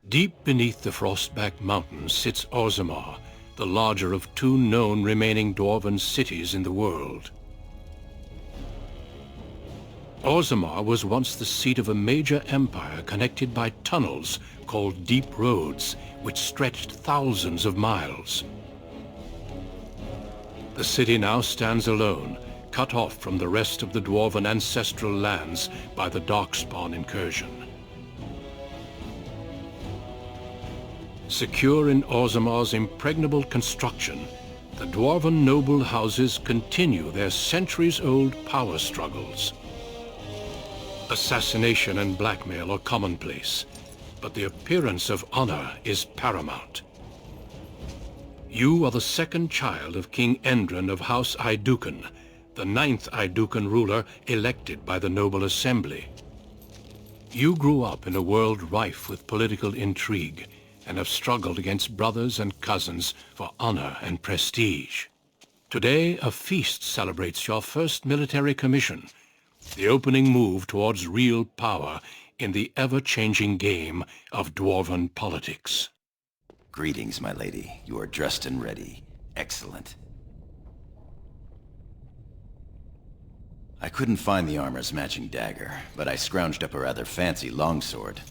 Deep beneath the Frostback Mountains sits Orzammar, the larger of two known remaining dwarven cities in the world. Orzammar was once the seat of a major empire connected by tunnels called Deep Roads, which stretched thousands of miles. The city now stands alone, cut off from the rest of the dwarven ancestral lands by the Darkspawn incursion. Secure in Orzammar's impregnable construction, the dwarven noble houses continue their centuries-old power struggles. Assassination and blackmail are commonplace, but the appearance of honor is paramount. You are the second child of King Endren of House Aeducan, the 9th Aeducan ruler elected by the Noble Assembly. You grew up in a world rife with political intrigue, and have struggled against brothers and cousins for honor and prestige. Today, a feast celebrates your first military commission, the opening move towards real power in the ever-changing game of dwarven politics. Greetings, my lady. You are dressed and ready. Excellent. I couldn't find the armor's matching dagger, but I scrounged up a rather fancy longsword.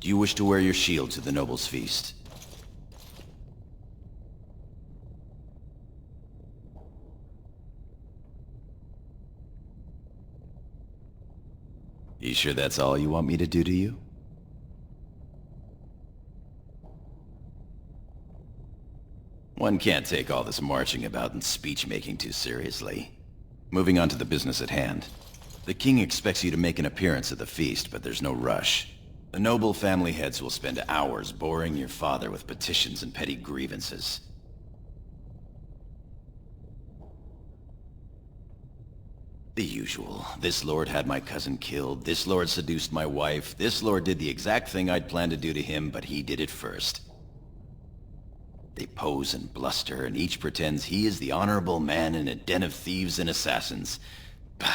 Do you wish to wear your shield to the noble's feast? You sure that's all you want me to do to you? One can't take all this marching about and speech-making too seriously. Moving on to the business at hand. The king expects you to make an appearance at the feast, but there's no rush. The noble family heads will spend hours boring your father with petitions and petty grievances. The usual. This lord had my cousin killed, this lord seduced my wife, this lord did the exact thing I'd planned to do to him, but he did it first. They pose and bluster, and each pretends he is the honorable man in a den of thieves and assassins. Bah!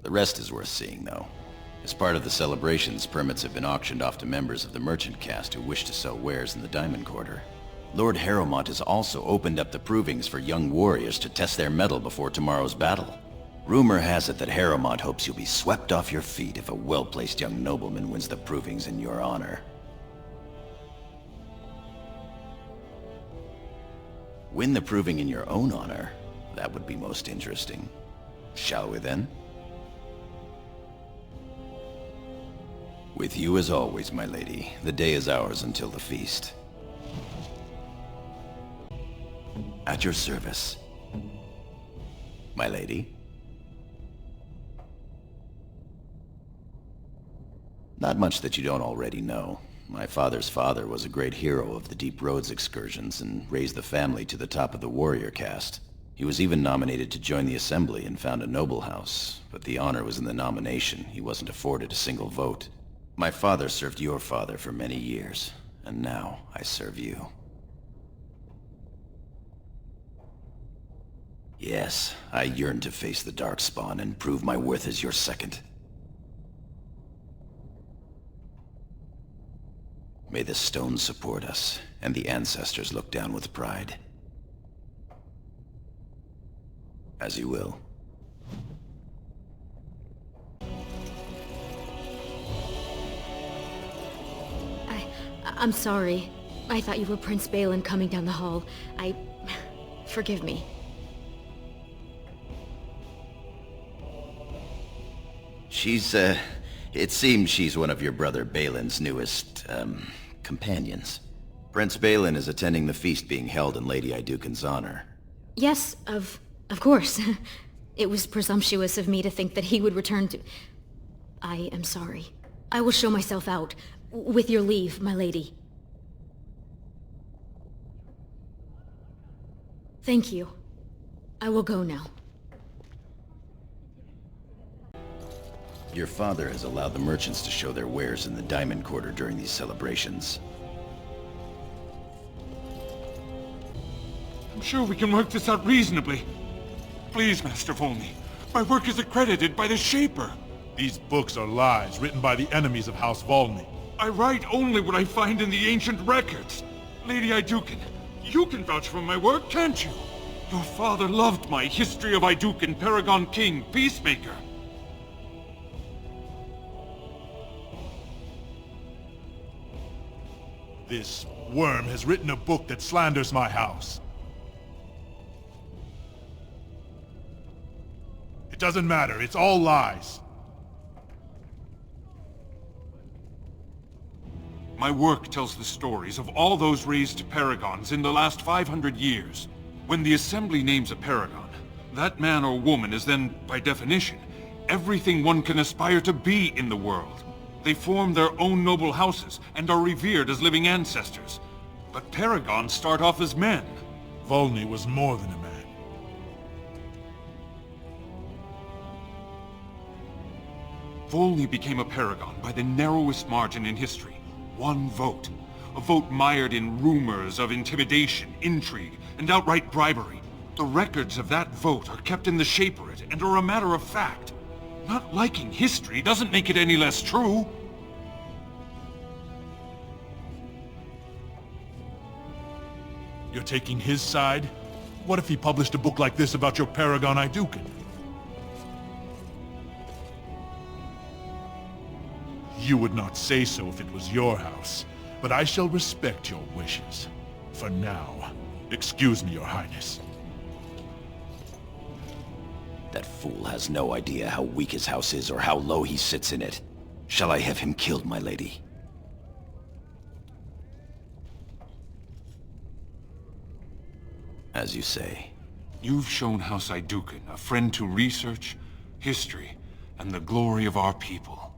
The rest is worth seeing, though. As part of the celebrations, permits have been auctioned off to members of the merchant caste who wish to sell wares in the Diamond Quarter. Lord Harrowmont has also opened up the provings for young warriors to test their mettle before tomorrow's battle. Rumor has it that Harrowmont hopes you'll be swept off your feet if a well-placed young nobleman wins the provings in your honor. Win the proving in your own honor? That would be most interesting. Shall we then? With you as always, my lady. The day is ours until the feast. At your service, my lady. Not much that you don't already know. My father's father was a great hero of the Deep Roads excursions and raised the family to the top of the warrior caste. He was even nominated to join the assembly and found a noble house, but the honor was in the nomination. He wasn't afforded a single vote. My father served your father for many years, and now I serve you. Yes, I yearn to face the Darkspawn and prove my worth as your second. May the stones support us, and the ancestors look down with pride. As you will. I'm sorry. I thought you were Prince Balin coming down the hall. Forgive me. It seems she's one of your brother Balin's newest, companions. Prince Balin is attending the feast being held in Lady Aeducan's honor. Yes, of course. It was presumptuous of me to think that he would return to... I am sorry. I will show myself out. With your leave, my lady. Thank you. I will go now. Your father has allowed the merchants to show their wares in the Diamond Quarter during these celebrations. I'm sure we can work this out reasonably. Please, Master Volney. My work is accredited by the Shaper. These books are lies written by the enemies of House Volney. I write only what I find in the ancient records. Lady Iduken, you can vouch for my work, can't you? Your father loved my History of Iduken, Paragon King, Peacemaker. This worm has written a book that slanders my house. It doesn't matter, it's all lies. My work tells the stories of all those raised paragons in the last 500 years. When the Assembly names a paragon, that man or woman is then, by definition, everything one can aspire to be in the world. They form their own noble houses and are revered as living ancestors. But paragons start off as men. Volney was more than a man. Volney became a paragon by the narrowest margin in history. One vote. A vote mired in rumors of intimidation, intrigue, and outright bribery. The records of that vote are kept in the Shaperate and are a matter of fact. Not liking history doesn't make it any less true. You're taking his side? What if he published a book like this about your paragon Iduken? You would not say so if it was your house, but I shall respect your wishes. For now, excuse me, Your Highness. That fool has no idea how weak his house is or how low he sits in it. Shall I have him killed, my lady? As you say. You've shown House Iduken a friend to research, history, and the glory of our people.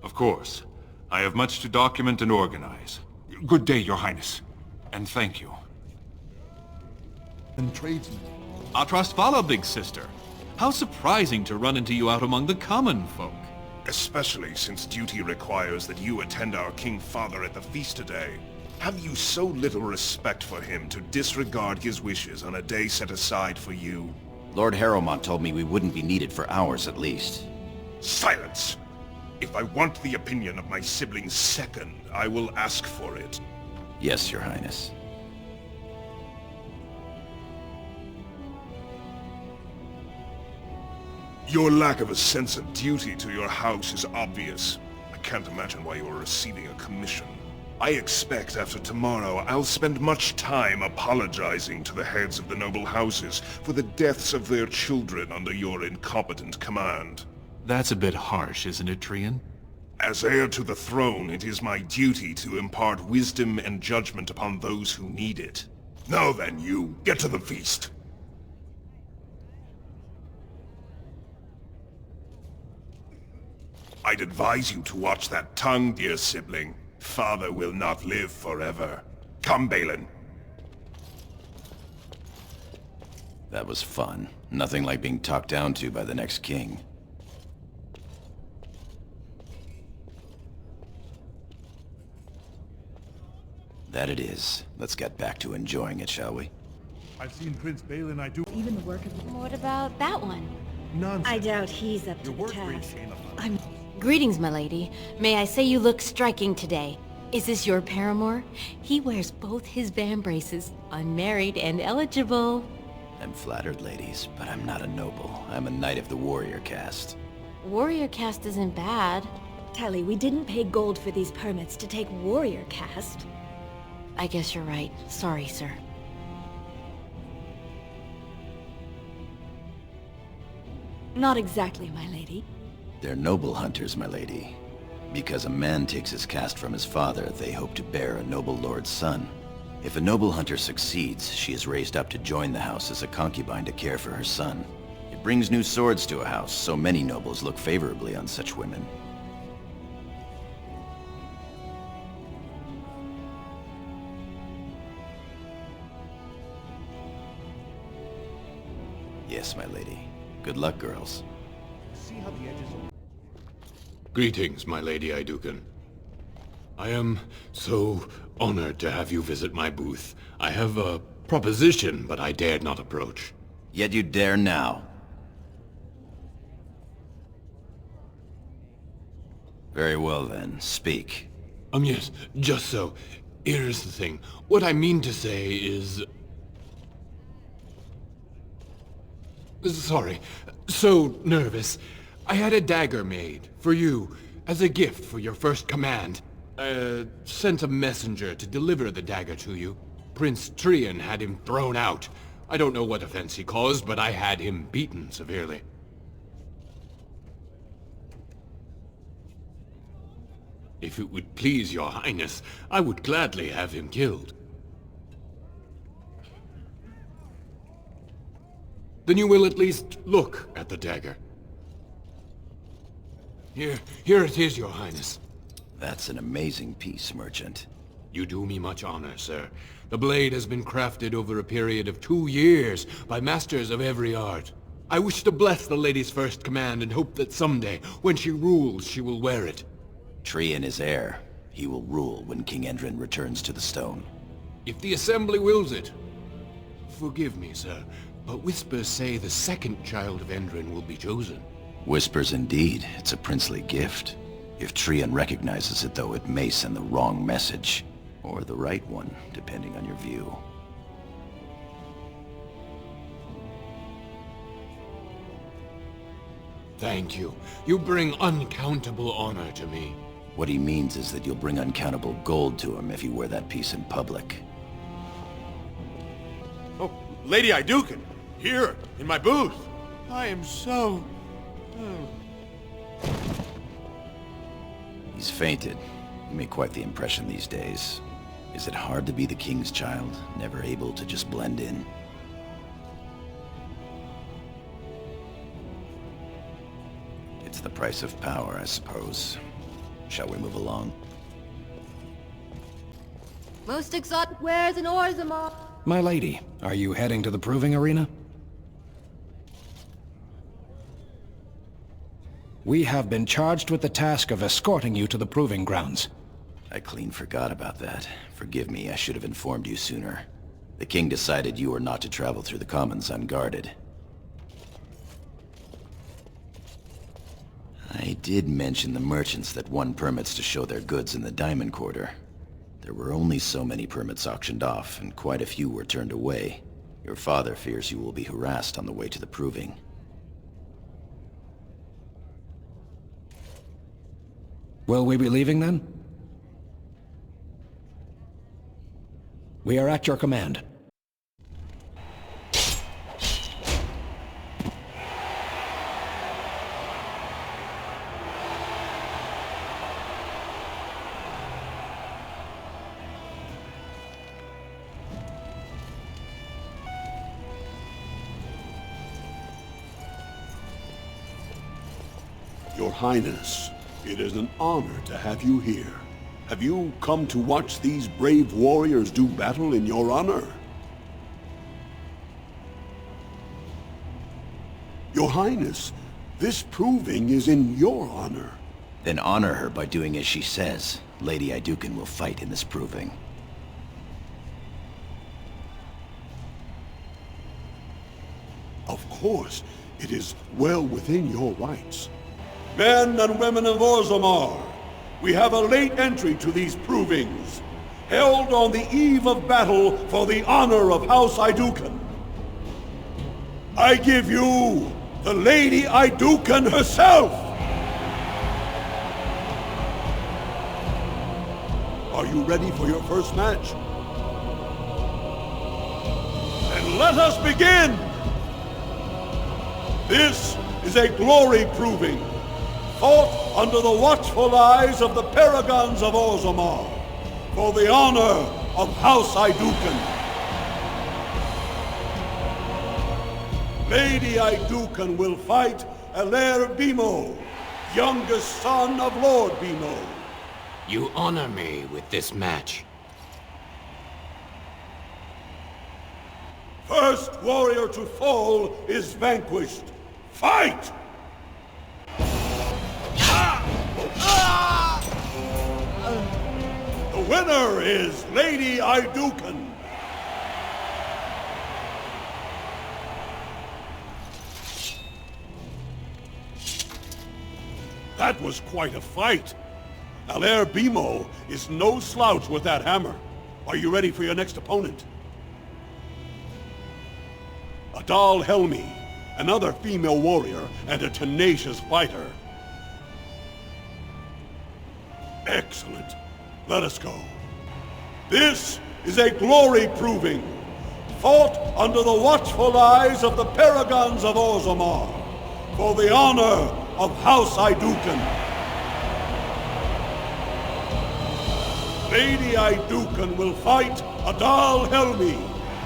Of course, I have much to document and organize. Good day, Your Highness, and thank you. And tradesmen. Atrasvala, big sister. How surprising to run into you out among the common folk. Especially since duty requires that you attend our King Father at the feast today. Have you so little respect for him to disregard his wishes on a day set aside for you? Lord Harrowmont told me we wouldn't be needed for hours at least. Silence! If I want the opinion of my sibling's second, I will ask for it. Yes, Your Highness. Your lack of a sense of duty to your house is obvious. I can't imagine why you are receiving a commission. I expect after tomorrow I'll spend much time apologizing to the heads of the noble houses for the deaths of their children under your incompetent command. That's a bit harsh, isn't it, Trian? As heir to the throne, it is my duty to impart wisdom and judgment upon those who need it. Now then, you, get to the feast. I'd advise you to watch that tongue, dear sibling. Father will not live forever. Come, Balin. That was fun. Nothing like being talked down to by the next king. That it is. Let's get back to enjoying it, shall we? I've seen Prince Balin Iduken. Even the work of What about that one? Nonsense. I doubt he's up to Your the work rate task. came up. Greetings, my lady. May I say you look striking today. Is this your paramour? He wears both his vambraces, unmarried and eligible. I'm flattered, ladies, but I'm not a noble. I'm a knight of the warrior caste. Warrior caste isn't bad. Telly, we didn't pay gold for these permits to take warrior caste. I guess you're right. Sorry, sir. Not exactly, my lady. They're noble hunters, my lady. Because a man takes his caste from his father, they hope to bear a noble lord's son. If a noble hunter succeeds, she is raised up to join the house as a concubine to care for her son. It brings new swords to a house, so many nobles look favorably on such women. Yes, my lady. Good luck, girls. Greetings, my Lady Iduken. I am so honored to have you visit my booth. I have a proposition, but I dared not approach. Yet you dare now. Very well then, speak. Yes, just so. Here's the thing. What I mean to say is... Sorry. So nervous. I had a dagger made, for you, as a gift for your first command. Sent a messenger to deliver the dagger to you. Prince Trian had him thrown out. I don't know what offense he caused, but I had him beaten severely. If it would please your highness, I would gladly have him killed. Then you will at least look at the dagger. Here it is, your highness. That's an amazing piece, merchant. You do me much honor, sir. The blade has been crafted over a period of 2 years by masters of every art. I wish to bless the lady's first command and hope that someday, when she rules, she will wear it. Trian is heir. He will rule when King Endrin returns to the stone. If the Assembly wills it. Forgive me, sir, but whispers say the second child of Endrin will be chosen. Whispers indeed. It's a princely gift. If Trian recognizes it, though, it may send the wrong message. Or the right one, depending on your view. Thank you. You bring uncountable honor to me. What he means is that you'll bring uncountable gold to him if you wear that piece in public. Oh, Lady Iduken! Here, in my booth! I am so... He's fainted. You make quite the impression these days. Is it hard to be the king's child, never able to just blend in? It's the price of power, I suppose. Shall we move along? Most exotic wares in Orzammar. My lady, are you heading to the proving arena? We have been charged with the task of escorting you to the proving grounds. I clean forgot about that. Forgive me, I should have informed you sooner. The king decided you were not to travel through the commons unguarded. I did mention the merchants that won permits to show their goods in the Diamond Quarter. There were only so many permits auctioned off, and quite a few were turned away. Your father fears you will be harassed on the way to the proving. Will we be leaving then? We are at your command. Your Highness, it is an honor to have you here. Have you come to watch these brave warriors do battle in your honor? Your Highness, this proving is in your honor. Then honor her by doing as she says. Lady Iduken will fight in this proving. Of course, it is well within your rights. Men and women of Orzammar, we have a late entry to these provings, held on the eve of battle for the honor of House Iduken. I give you the Lady Iduken herself! Are you ready for your first match? Then let us begin! This is a glory proving, fought under the watchful eyes of the paragons of Orzammar, for the honor of House Iduken. Lady Iduken will fight Alair Bimo, youngest son of Lord Bimo. You honor me with this match. First warrior to fall is vanquished. Fight! The winner is Lady Iduken. That was quite a fight. Alair Bimo is no slouch with that hammer. Are you ready for your next opponent? Adal Helmi, another female warrior and a tenacious fighter. Excellent. Let us go. This is a glory proving, fought under the watchful eyes of the paragons of Orzammar, for the honor of House Aeducan. Lady Aeducan will fight Adal Helmi,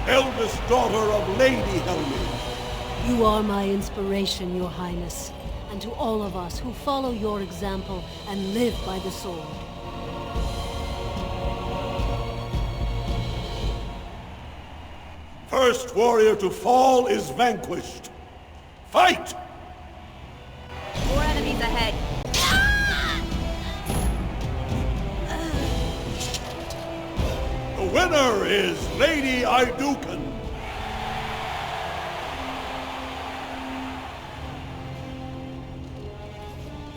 eldest daughter of Lady Helmi. You are my inspiration, Your Highness, and to all of us who follow your example and live by the sword. First warrior to fall is vanquished. Fight! More enemies ahead. The winner is Lady Aeducan.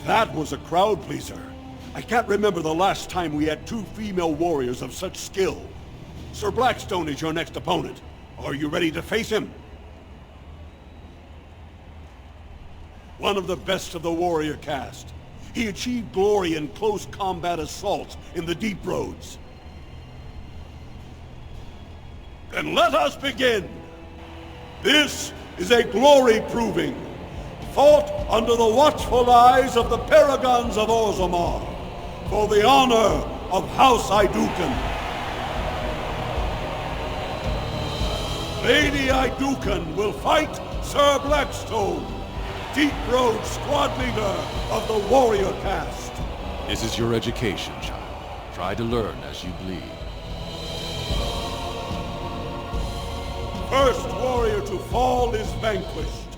That was a crowd pleaser. I can't remember the last time we had two female warriors of such skill. Sir Blackstone is your next opponent. Are you ready to face him? One of the best of the warrior caste. He achieved glory in close combat assaults in the Deep Roads. Then let us begin! This is a glory proving, fought under the watchful eyes of the paragons of Orzammar, for the honor of House Aeducan. Lady Aeducan will fight Sir Blackstone, Deep Road squad leader of the warrior caste. This is your education, child. Try to learn as you bleed. First warrior to fall is vanquished.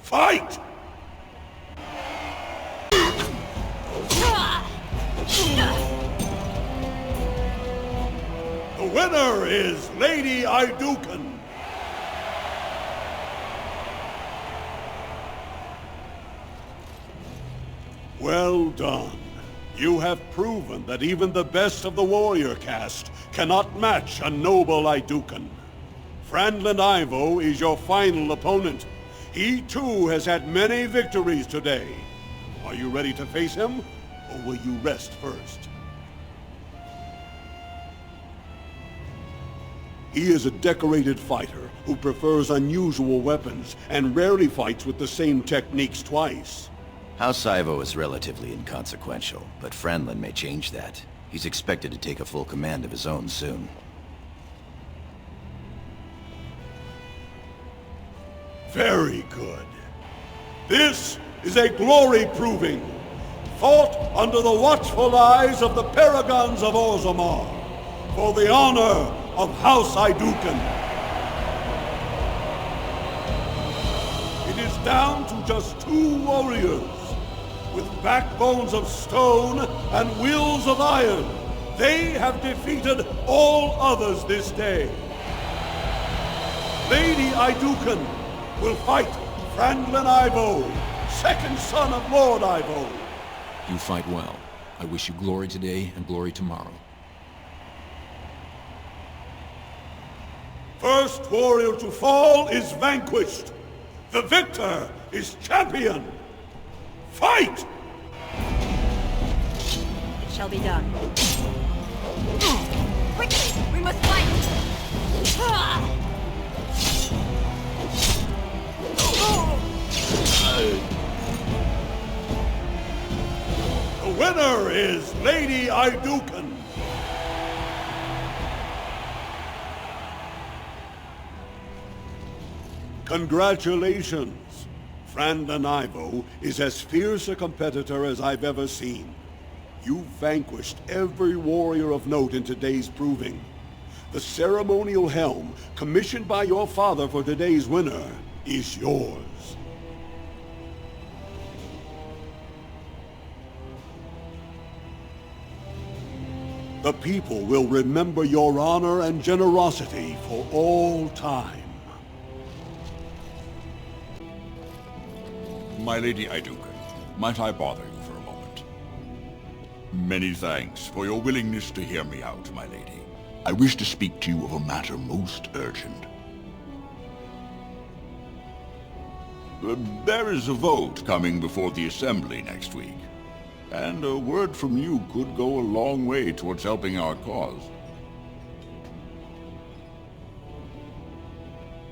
Fight! The winner is Lady Aeducan. Well done. You have proven that even the best of the warrior caste cannot match a noble Aeducan. Franlin Ivo is your final opponent. He too has had many victories today. Are you ready to face him, or will you rest first? He is a decorated fighter who prefers unusual weapons and rarely fights with the same techniques twice. House Ivo is relatively inconsequential, but Franlin may change that. He's expected to take a full command of his own soon. Very good. This is a glory proving, fought under the watchful eyes of the paragons of Orzammar, for the honor of House Aeducan. It is down to just two warriors. With backbones of stone and wills of iron, they have defeated all others this day. Lady Aeducan will fight Franlin Ivo, second son of Lord Ivo. You fight well. I wish you glory today and glory tomorrow. First warrior to fall is vanquished. The victor is champion. Fight! It shall be done. Quickly! We must fight! The winner is Lady Aeducan. Congratulations. Franlin Ivo is as fierce a competitor as I've ever seen. You vanquished every warrior of note in today's proving. The ceremonial helm, commissioned by your father for today's winner, is yours. The people will remember your honor and generosity for all time. My Lady Aeducan, might I bother you for a moment? Many thanks for your willingness to hear me out, my lady. I wish to speak to you of a matter most urgent. There is a vote coming before the Assembly next week, and a word from you could go a long way towards helping our cause.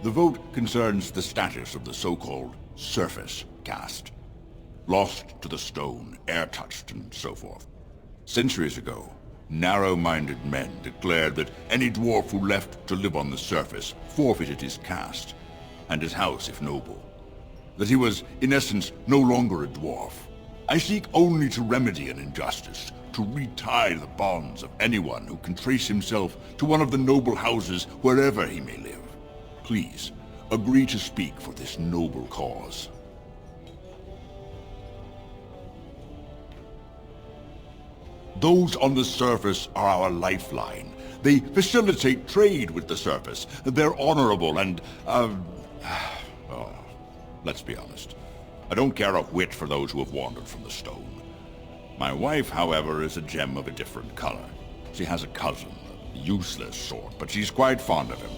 The vote concerns the status of the so-called surface caste. Lost to the stone, air-touched, and so forth. Centuries ago, narrow-minded men declared that any dwarf who left to live on the surface forfeited his caste, and his house if noble. That he was, in essence, no longer a dwarf. I seek only to remedy an injustice, to retie the bonds of anyone who can trace himself to one of the noble houses wherever he may live. Please, agree to speak for this noble cause. Those on the surface are our lifeline. They facilitate trade with the surface. They're honorable and, well, let's be honest. I don't care a whit for those who have wandered from the stone. My wife, however, is a gem of a different color. She has a cousin, a useless sort, but she's quite fond of him.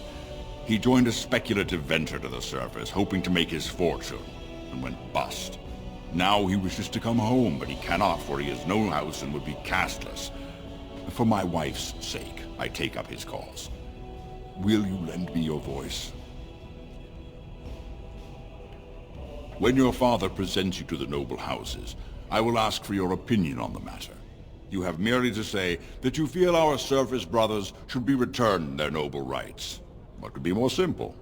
He joined a speculative venture to the surface, hoping to make his fortune, and went bust. Now he wishes to come home, but he cannot, for he has no house and would be casteless. For my wife's sake, I take up his cause. Will you lend me your voice? When your father presents you to the noble houses, I will ask for your opinion on the matter. You have merely to say that you feel our surface brothers should be returned their noble rights. What could be more simple?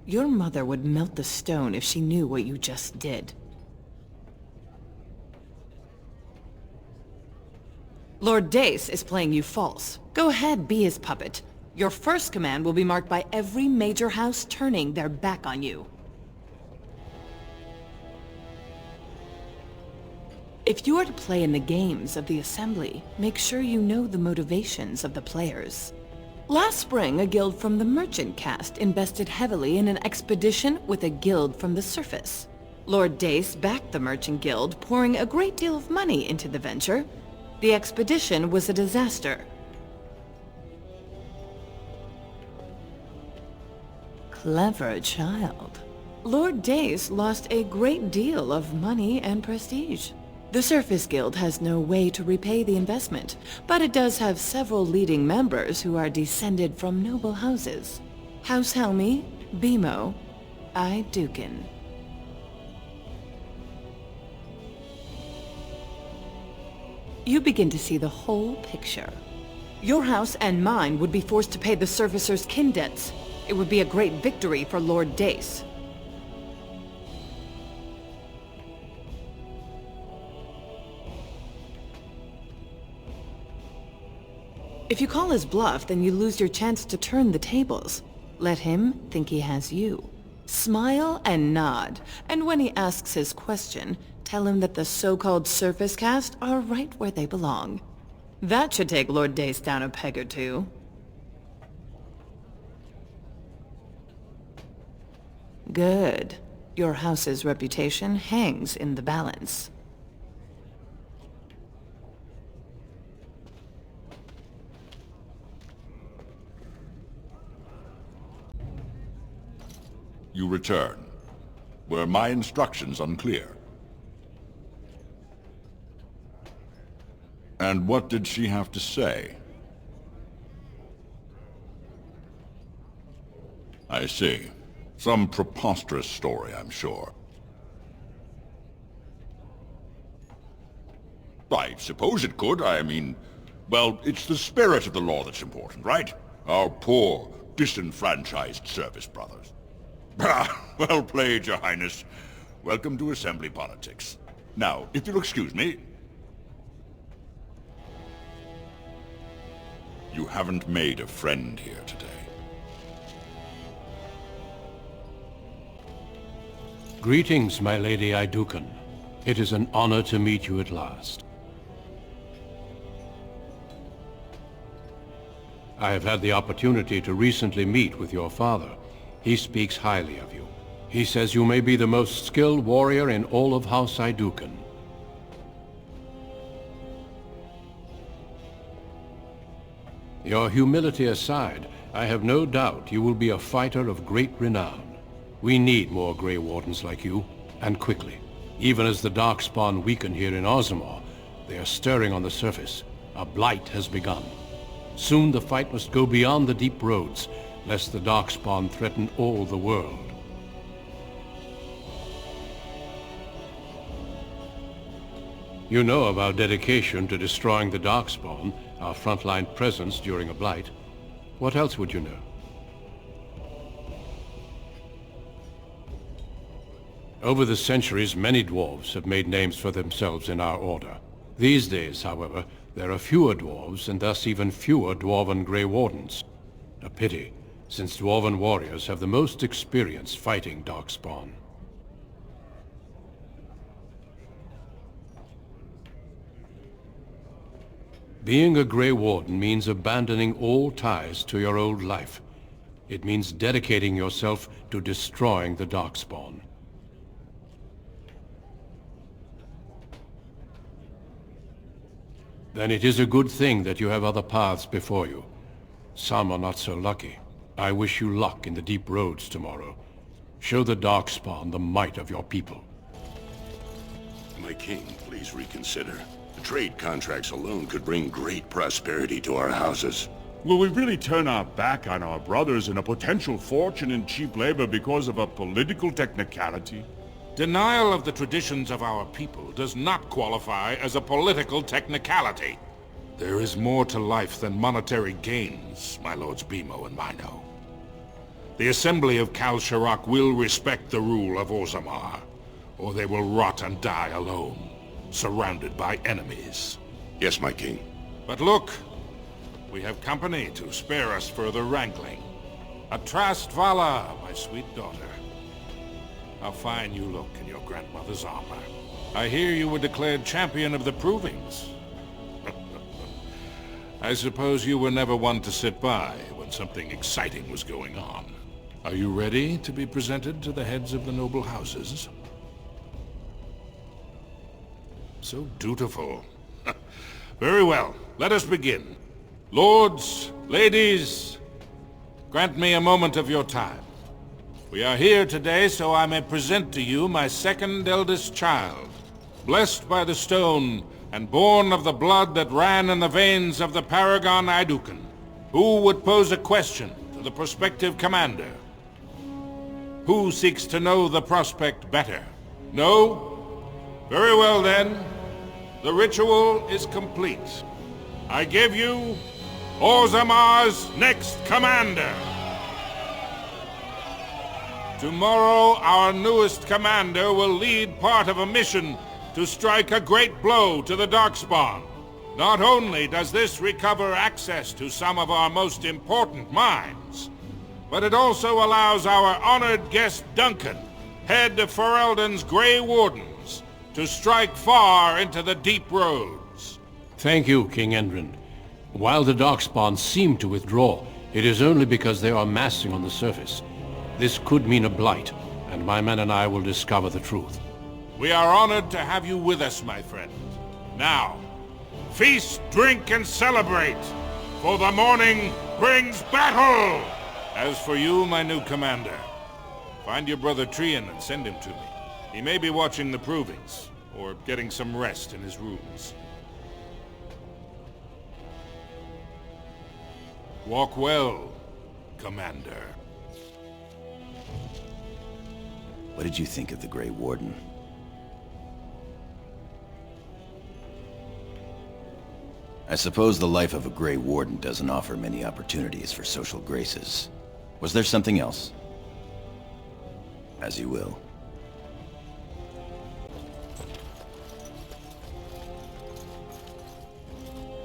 Your mother would melt the stone if she knew what you just did. Lord Dace is playing you false. Go ahead, be his puppet. Your first command will be marked by every major house turning their back on you. If you are to play in the games of the Assembly, make sure you know the motivations of the players. Last spring, a guild from the merchant caste invested heavily in an expedition with a guild from the surface. Lord Dace backed the merchant guild, pouring a great deal of money into the venture. The expedition was a disaster. Clever child. Lord Dace lost a great deal of money and prestige. The Surface Guild has no way to repay the investment, but it does have several leading members who are descended from noble houses. House Helmi, Bimo, Dukin. You begin to see the whole picture. Your house and mine would be forced to pay the Surfacers' kin debts. It would be a great victory for Lord Dace. If you call his bluff, then you lose your chance to turn the tables. Let him think he has you. Smile and nod, and when he asks his question, tell him that the so-called surface caste are right where they belong. That should take Lord Dace down a peg or two. Good. Your house's reputation hangs in the balance. You return. Were my instructions unclear? And what did she have to say? I see. Some preposterous story, I'm sure. I suppose it could. I mean, well, it's the spirit of the law that's important, right? Our poor, disenfranchised service brothers. Well played, Your Highness. Welcome to Assembly politics. Now, if you'll excuse me... You haven't made a friend here today. Greetings, my Lady Iduken. It is an honor to meet you at last. I have had the opportunity to recently meet with your father. He speaks highly of you. He says you may be the most skilled warrior in all of House Iduken. Your humility aside, I have no doubt you will be a fighter of great renown. We need more Grey Wardens like you, and quickly. Even as the Darkspawn weaken here in Orzammar, they are stirring on the surface. A blight has begun. Soon the fight must go beyond the deep roads, lest the Darkspawn threaten all the world. You know of our dedication to destroying the Darkspawn, our frontline presence during a blight. What else would you know? Over the centuries, many dwarves have made names for themselves in our order. These days, however, there are fewer dwarves, and thus even fewer dwarven Grey Wardens. A pity, since dwarven warriors have the most experience fighting Darkspawn. Being a Grey Warden means abandoning all ties to your old life. It means dedicating yourself to destroying the Darkspawn. Then it is a good thing that you have other paths before you. Some are not so lucky. I wish you luck in the deep roads tomorrow. Show the Darkspawn the might of your people. My king, please reconsider. The trade contracts alone could bring great prosperity to our houses. Will we really turn our back on our brothers and a potential fortune in cheap labor because of a political technicality? Denial of the traditions of our people does not qualify as a political technicality. There is more to life than monetary gains, my lords Bimo and Mino. The Assembly of Kal Sharok will respect the rule of Orzammar, or they will rot and die alone, surrounded by enemies. Yes, my king. But look, we have company to spare us further wrangling. Atrast Vala, my sweet daughter. How fine you look in your grandmother's armor. I hear you were declared champion of the Provings. I suppose you were never one to sit by when something exciting was going on. Are you ready to be presented to the heads of the noble houses? So dutiful. Very well, let us begin. Lords, ladies, grant me a moment of your time. We are here today so I may present to you my second eldest child, blessed by the stone and born of the blood that ran in the veins of the Paragon Aidukan. Who would pose a question to the prospective commander? Who seeks to know the prospect better? No? Very well then. The ritual is complete. I give you Orzammar's next commander. Tomorrow, our newest commander will lead part of a mission to strike a great blow to the Darkspawn. Not only does this recover access to some of our most important mines, but it also allows our honored guest Duncan, head of Ferelden's Grey Wardens, to strike far into the deep roads. Thank you, King Endrin. While the Darkspawn seem to withdraw, it is only because they are massing on the surface. This could mean a blight, and my men and I will discover the truth. We are honored to have you with us, my friend. Now, feast, drink, and celebrate, for the morning brings battle! As for you, my new commander, find your brother Trian and send him to me. He may be watching the Provings, or getting some rest in his rooms. Walk well, Commander. What did you think of the Grey Warden? I suppose the life of a Grey Warden doesn't offer many opportunities for social graces. Was there something else? As you will.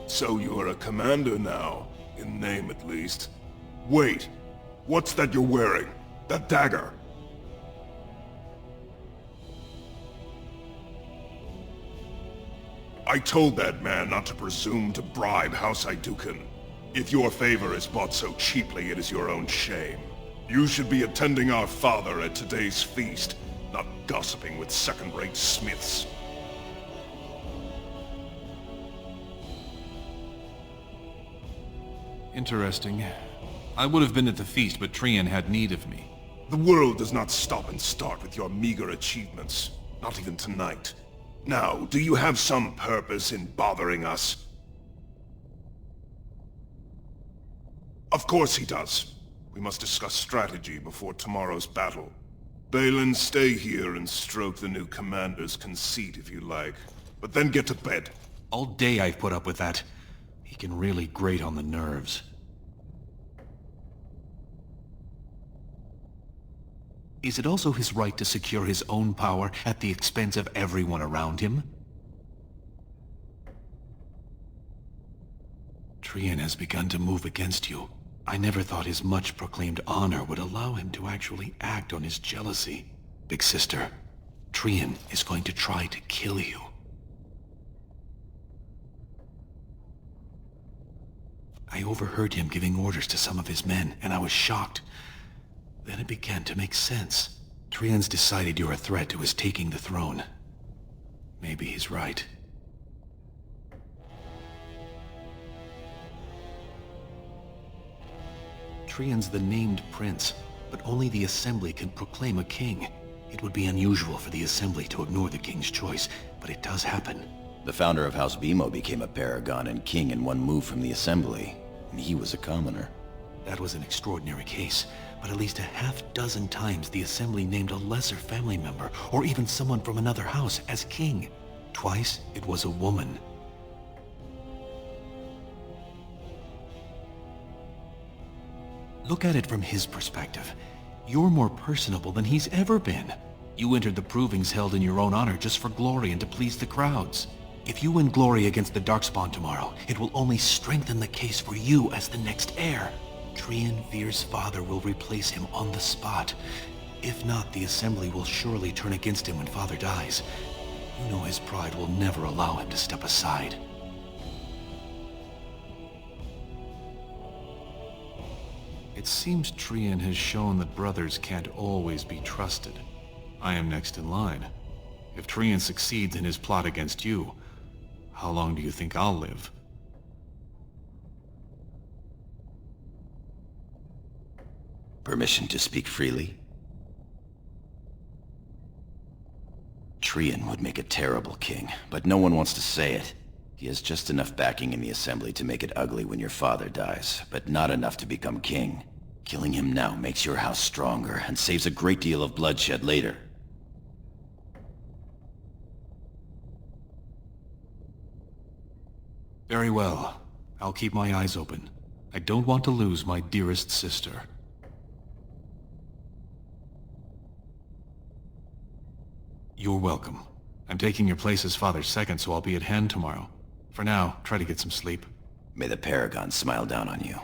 So you're a commander now, in name at least. Wait, what's that you're wearing? That dagger? I told that man not to presume to bribe House Aidukan. If your favor is bought so cheaply, it is your own shame. You should be attending our father at today's feast, not gossiping with second-rate smiths. Interesting. I would have been at the feast, but Trian had need of me. The world does not stop and start with your meager achievements. Not even tonight. Now, do you have some purpose in bothering us? Of course he does. We must discuss strategy before tomorrow's battle. Balin, stay here and stroke the new commander's conceit if you like. But then get to bed. All day I've put up with that. He can really grate on the nerves. Is it also his right to secure his own power at the expense of everyone around him? Trian has begun to move against you. I never thought his much-proclaimed honor would allow him to actually act on his jealousy. Big sister, Trian is going to try to kill you. I overheard him giving orders to some of his men, and I was shocked. Then it began to make sense. Trian's decided you're a threat to his taking the throne. Maybe he's right. Trian's the named prince, but only the Assembly can proclaim a king. It would be unusual for the Assembly to ignore the king's choice, but it does happen. The founder of House Bimo became a paragon and king in one move from the Assembly, and he was a commoner. That was an extraordinary case, but at least a half-dozen times the Assembly named a lesser family member, or even someone from another house, as king. Twice, it was a woman. Look at it from his perspective. You're more personable than he's ever been. You entered the provings held in your own honor just for glory and to please the crowds. If you win glory against the Darkspawn tomorrow, it will only strengthen the case for you as the next heir. Trian Veer's father will replace him on the spot. If not, the Assembly will surely turn against him when father dies. You know his pride will never allow him to step aside. It seems Trian has shown that brothers can't always be trusted. I am next in line. If Trian succeeds in his plot against you, how long do you think I'll live? Permission to speak freely? Trian would make a terrible king, but no one wants to say it. He has just enough backing in the Assembly to make it ugly when your father dies, but not enough to become king. Killing him now makes your house stronger and saves a great deal of bloodshed later. Very well. I'll keep my eyes open. I don't want to lose my dearest sister. You're welcome. I'm taking your place as father's second, so I'll be at hand tomorrow. For now, try to get some sleep. May the Paragon smile down on you.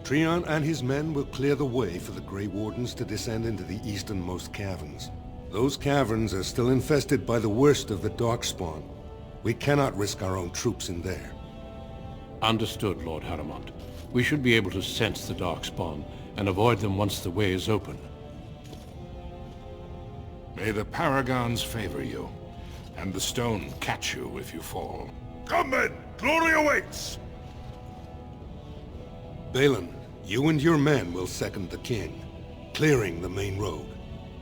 Trian and his men will clear the way for the Grey Wardens to descend into the easternmost caverns. Those caverns are still infested by the worst of the Darkspawn. We cannot risk our own troops in there. Understood, Lord Haramond. We should be able to sense the Darkspawn and avoid them once the way is open. May the Paragons favor you, and the stone catch you if you fall. Come men! Glory awaits! Balin, you and your men will second the king, clearing the main road.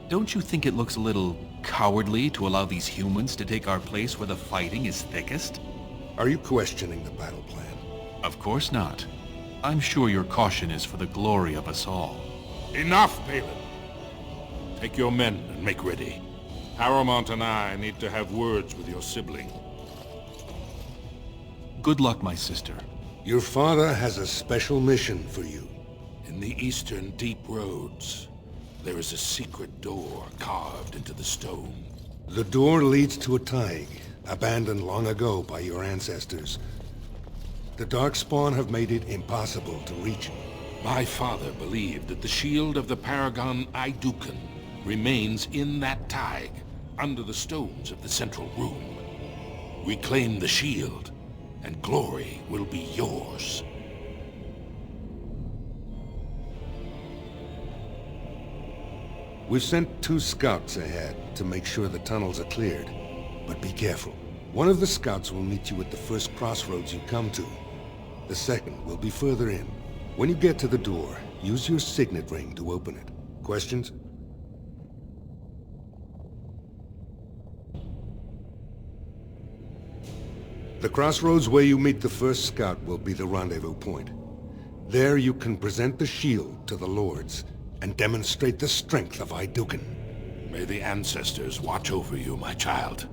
Don't you think it looks a little cowardly to allow these humans to take our place where the fighting is thickest? Are you questioning the battle plan? Of course not. I'm sure your caution is for the glory of us all. Enough, Balin! Take your men and make ready. Haramond and I need to have words with your sibling. Good luck, my sister. Your father has a special mission for you. In the eastern deep roads, there is a secret door carved into the stone. The door leads to a Taig, abandoned long ago by your ancestors. The Darkspawn have made it impossible to reach it. My father believed that the shield of the Paragon Aidukan remains in that Taig, under the stones of the central room. Reclaim the shield, and glory will be yours. We've sent 2 scouts ahead to make sure the tunnels are cleared. But be careful. One of the scouts will meet you at the first crossroads you come to. The second will be further in. When you get to the door, use your signet ring to open it. Questions? The crossroads where you meet the first scout will be the rendezvous point. There you can present the shield to the lords and demonstrate the strength of Aeducan. May the ancestors watch over you, my child.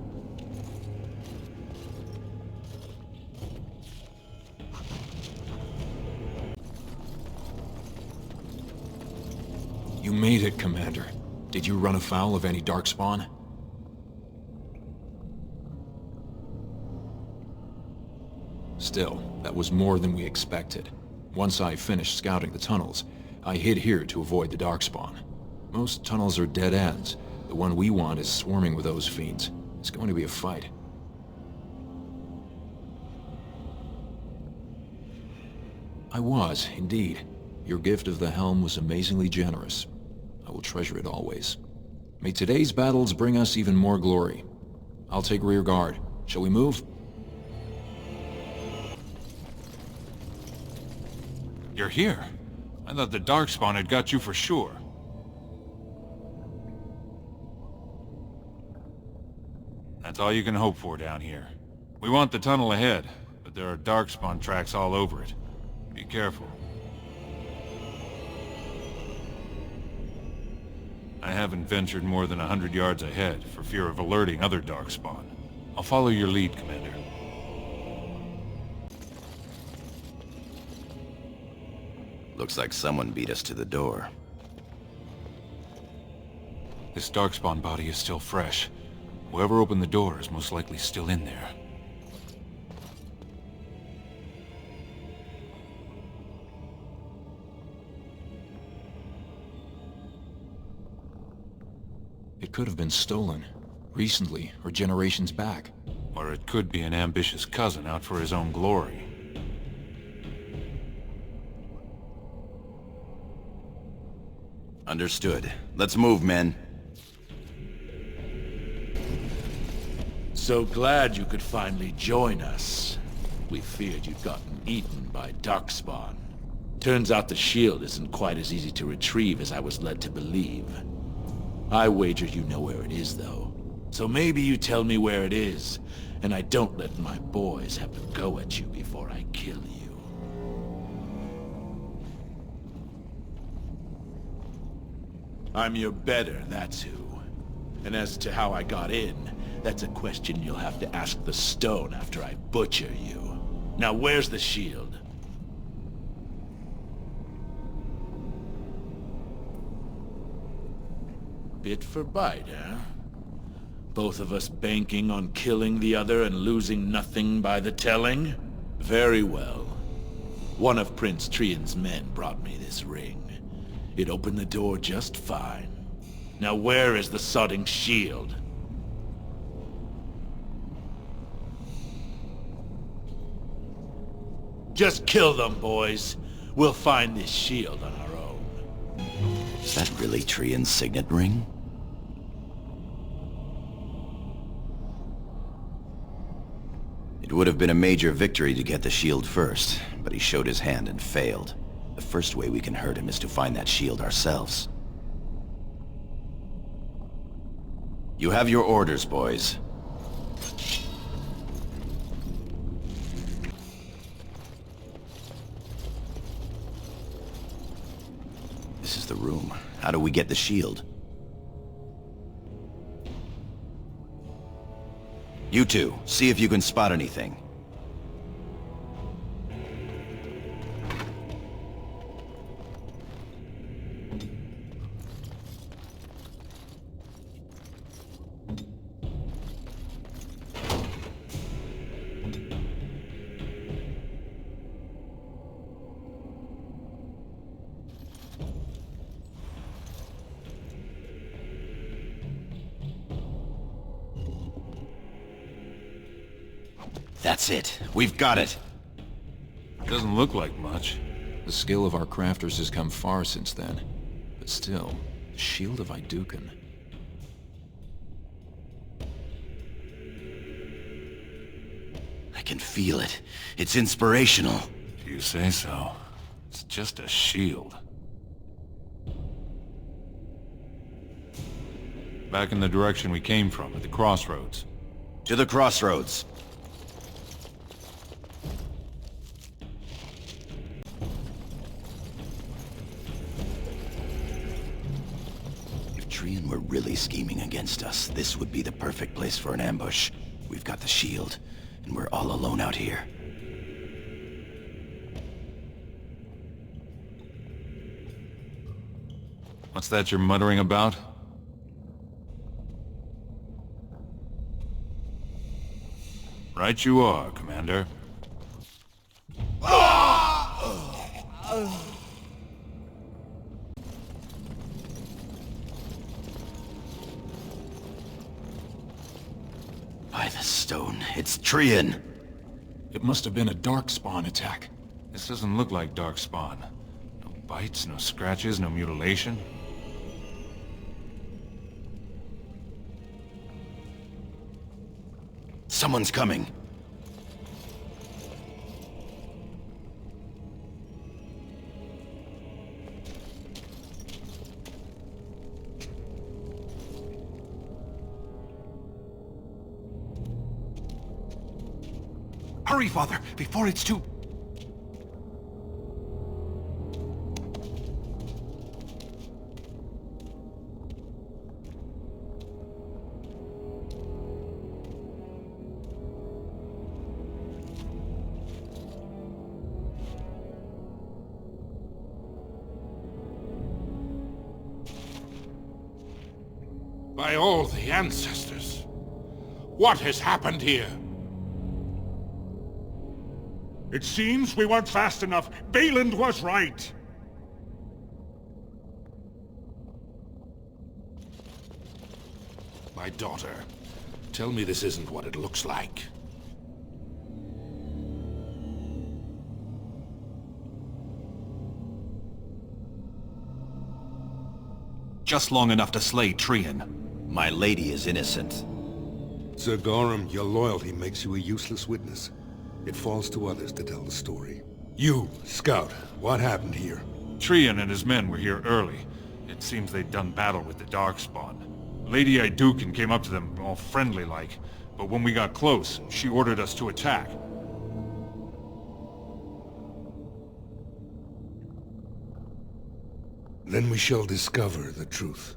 You made it, Commander. Did you run afoul of any Darkspawn? Still, that was more than we expected. Once I finished scouting the tunnels, I hid here to avoid the Darkspawn. Most tunnels are dead ends. The one we want is swarming with those fiends. It's going to be a fight. I was, indeed. Your gift of the helm was amazingly generous. I will treasure it always. May today's battles bring us even more glory. I'll take rear guard. Shall we move? You're here. I thought the Darkspawn had got you for sure. That's all you can hope for down here. We want the tunnel ahead, but there are Darkspawn tracks all over it. Be careful. I haven't ventured more than 100 yards ahead, for fear of alerting other Darkspawn. I'll follow your lead, Commander. Looks like someone beat us to the door. This Darkspawn body is still fresh. Whoever opened the door is most likely still in there. It could have been stolen. Recently, or generations back. Or it could be an ambitious cousin out for his own glory. Understood. Let's move, men. So glad you could finally join us. We feared you'd gotten eaten by Darkspawn. Turns out the shield isn't quite as easy to retrieve as I was led to believe. I wager you know where it is, though. So maybe you tell me where it is, and I don't let my boys have to go at you before I kill you. I'm your better, that's who. And as to how I got in, that's a question you'll have to ask the stone after I butcher you. Now where's the shield? Bit for bite, huh? Both of us banking on killing the other and losing nothing by the telling? Very well. One of Prince Trian's men brought me this ring. It opened the door just fine. Now where is the sodding shield? Just kill them, boys. We'll find this shield on our own. Is that really Trian's signet ring? It would have been a major victory to get the shield first, but he showed his hand and failed. The first way we can hurt him is to find that shield ourselves. You have your orders, boys. This is the room. How do we get the shield? You two, see if you can spot anything. That's it. We've got it. Doesn't look like much. The skill of our crafters has come far since then. But still, Shield of Iduken. I can feel it. It's inspirational. If you say so. It's just a shield. Back in the direction we came from, at the crossroads. To the crossroads. If Trian were really scheming against us, this would be the perfect place for an ambush. We've got the shield, and we're all alone out here. What's that you're muttering about? Right you are, Commander. By the stone, it's Trian. It must have been a Darkspawn attack. This doesn't look like Darkspawn. No bites, no scratches, no mutilation. Someone's coming. Hurry, Father, before it's too... By all the ancestors, what has happened here? It seems we weren't fast enough. Valand was right. My daughter, tell me this isn't what it looks like. Just long enough to slay Trian. My lady is innocent. Sir Gorham, your loyalty makes you a useless witness. It falls to others to tell the story. You, Scout, what happened here? Trian and his men were here early. It seems they'd done battle with the Darkspawn. Lady Iduken came up to them all friendly-like, but when we got close, she ordered us to attack. Then we shall discover the truth.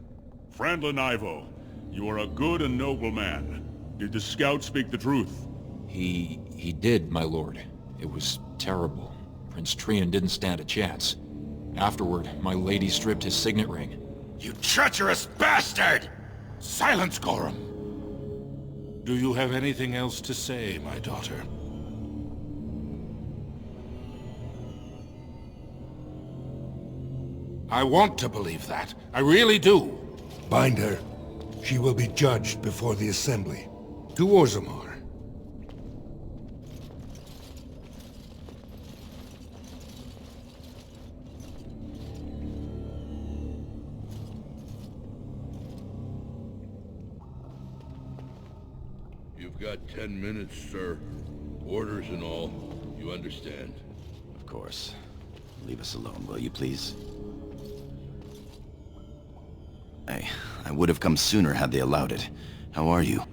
Frandlin Ivo, you are a good and noble man. Did the scout speak the truth? He did, my lord. It was terrible. Prince Trian didn't stand a chance. Afterward, my lady stripped his signet ring. You treacherous bastard! Silence, Gorham! Do you have anything else to say, my daughter? I want to believe that. I really do. Bind her. She will be judged before the Assembly. To Orzammar. You've got 10 minutes, sir. Orders and all. You understand? Of course. Leave us alone, will you, please? I would have come sooner had they allowed it. How are you?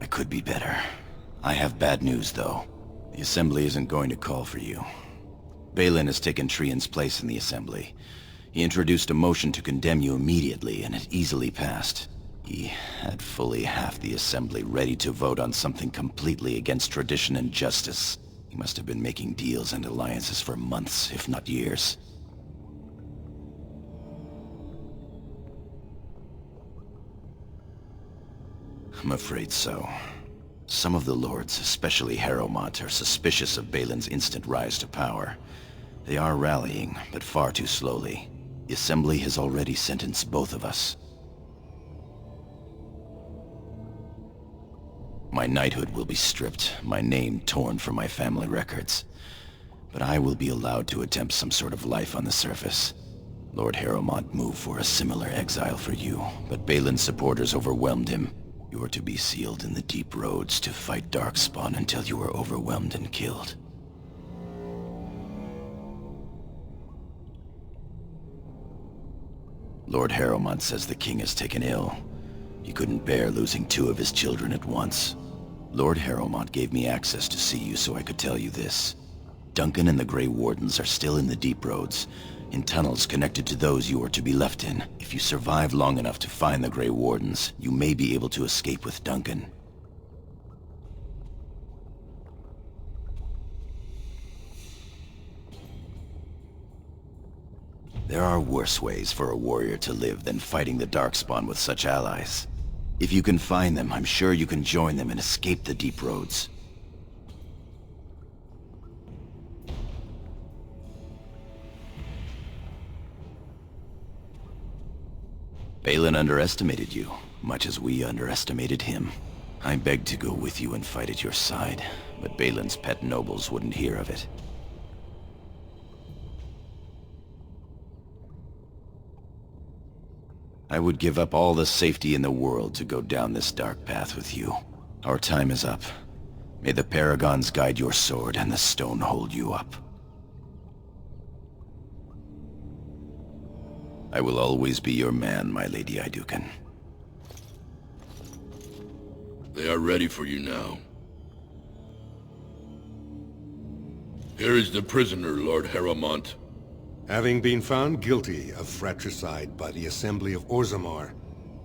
I could be better. I have bad news, though. The Assembly isn't going to call for you. Balin has taken Trian's place in the Assembly. He introduced a motion to condemn you immediately, and it easily passed. He had fully half the Assembly ready to vote on something completely against tradition and justice. He must have been making deals and alliances for months, if not years. I'm afraid so. Some of the lords, especially Harrowmont, are suspicious of Balin's instant rise to power. They are rallying, but far too slowly. The Assembly has already sentenced both of us. My knighthood will be stripped, my name torn from my family records. but I will be allowed to attempt some sort of life on the surface. Lord Harrowmont moved for a similar exile for you, but Balin's supporters overwhelmed him. You are to be sealed in the deep roads to fight Darkspawn until you are overwhelmed and killed. Lord Harrowmont says the king is taken ill. He couldn't bear losing 2 of his children at once. Lord Harrowmont gave me access to see you so I could tell you this. Duncan and the Grey Wardens are still in the deep roads, in tunnels connected to those you are to be left in. If you survive long enough to find the Grey Wardens, you may be able to escape with Duncan. There are worse ways for a warrior to live than fighting the Darkspawn with such allies. If you can find them, I'm sure you can join them and escape the deep roads. Balin underestimated you, much as we underestimated him. I begged to go with you and fight at your side, but Balin's pet nobles wouldn't hear of it. I would give up all the safety in the world to go down this dark path with you. Our time is up. May the Paragons guide your sword and the stone hold you up. I will always be your man, my Lady Iduken. They are ready for you now. Here is the prisoner, Lord Harrowmont. Having been found guilty of fratricide by the Assembly of Orzammar,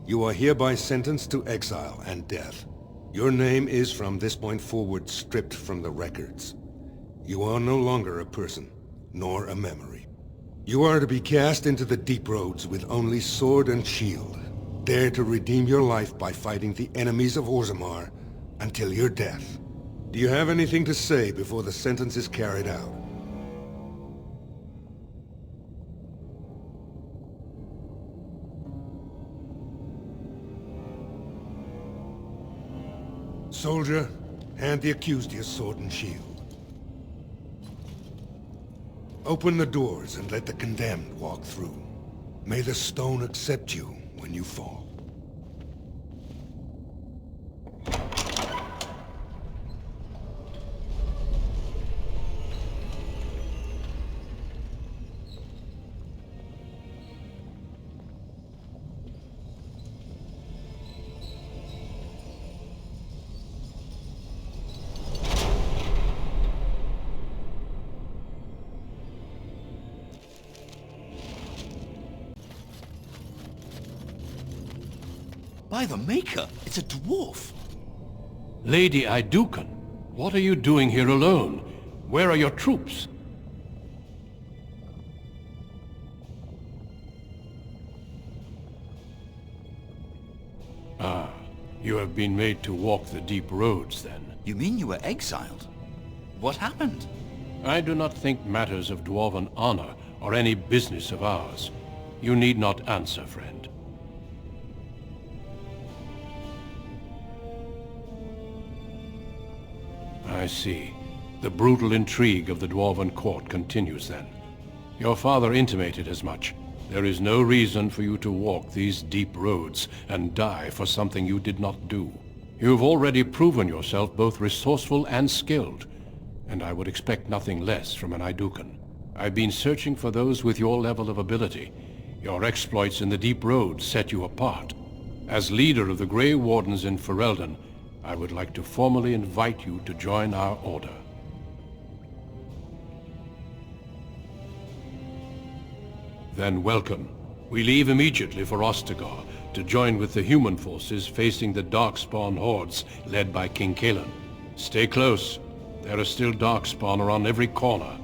you are hereby sentenced to exile and death. Your name is from this point forward stripped from the records. You are no longer a person, nor a memory. You are to be cast into the deep roads with only sword and shield. Dare to redeem your life by fighting the enemies of Orzammar until your death. Do you have anything to say before the sentence is carried out? Soldier, hand the accused your sword and shield. Open the doors and let the condemned walk through. May the stone accept you when you fall. By the Maker, it's a dwarf. Lady Iduken, what are you doing here alone? Where are your troops? Ah, you have been made to walk the deep roads, then. You mean you were exiled? What happened? I do not think matters of dwarven honor are any business of ours. You need not answer, friend. I see. The brutal intrigue of the Dwarven court continues then. Your father intimated as much. There is no reason for you to walk these deep roads and die for something you did not do. You've already proven yourself both resourceful and skilled, and I would expect nothing less from an Iduken. I've been searching for those with your level of ability. Your exploits in the deep roads set you apart. As leader of the Grey Wardens in Ferelden, I would like to formally invite you to join our order. Then welcome. We leave immediately for Ostagar to join with the human forces facing the Darkspawn hordes led by King Kaelan. Stay close. There are still Darkspawn around every corner.